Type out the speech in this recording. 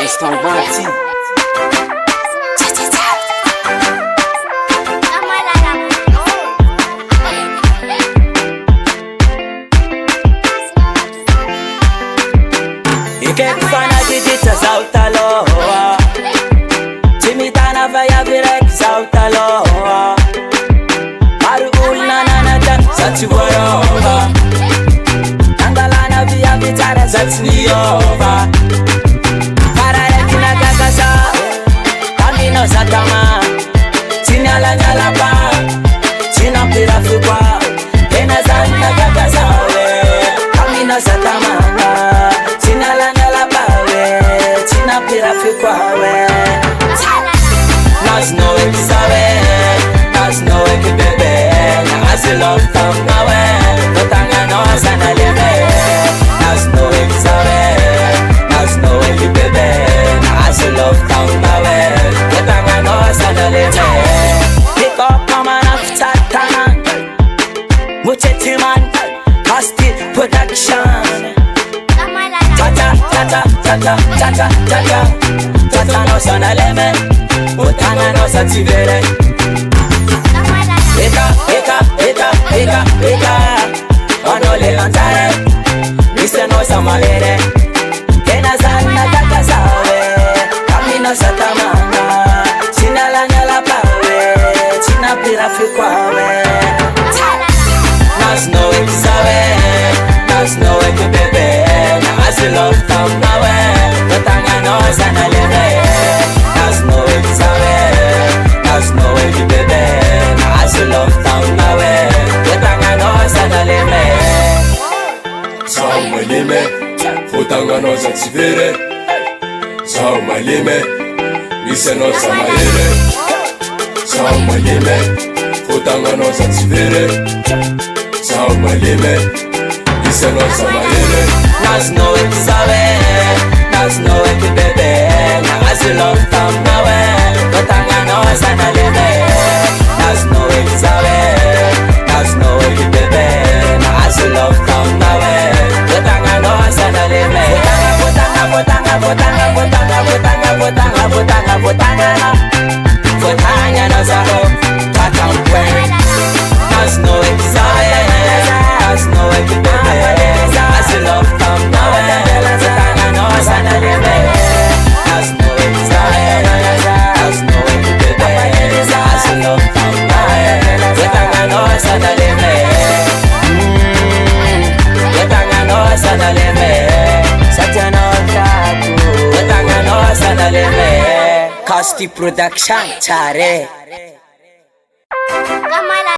Instant Party. Ike kufanya jijita za utaloa, chimitana vaya virek za utaloa, Arul nananata za tivoyova, Tangalana via vitara za tiniova, Karare kina kakasa, Kamino za tama, Chinyala nyala pa, China pira fukwa, Kena zanda kakasa we, Kamino za tama, Chinyala nyala pa we, China pira fukwa we. Nas no we kisawe, nas no we kibebe, Na asi love tam na we, Notanga no asana lebe. Nas no we kisawe, nas no we kibebe, Na asi love tam na we, Notanga no asana lebe. Pick up man after tanan, Mucheti man, Kasti production. Tata, tata, tata, tata, tata, tata no sana leme, Utanga no sativere. Eka, eka, eka, eka, eka, Onole antare, Mise no samalere, Kena zana kaka sawe, Kamino satamanga, China la nyala pawe, China pira fikwawe. Nas no we kisawe, Nas no we kibebe, Na asi love tam nawe, Notanga no sana lebe. Nas no we kisawe, Nas no we kibebe, Na asi love tam nawe, Notanga no sana lebe. Sao malime, Fotanga no za tivere. Sao malime, Mise no za maere. Sao malime, Fotanga no za tivere. Sao malime, Mise no za maere. Nas no we kisawe, Nas no we kibebe, Na asi love tam nawe, Notanga no sana lebe. Nas no we kisawe, Nas no we kibebe, Na asi love tam nawe, Notanga no sana lebe. Botanga, botanga, botanga, botanga, botanga, botanga, botanga, botanga na, botanga no za ho, tata mkwe. Nas no we kisawe, Nas no we kibebe, Na asi love tam nawe, Notanga no sana lebe. Nas no we kisawe, Nas no we kibebe, Na asi love tam nawe, Notanga no sana lebe. Notanga no sana lebe. Satya no jaku, Notanga no sana lebe. Kasti production chare.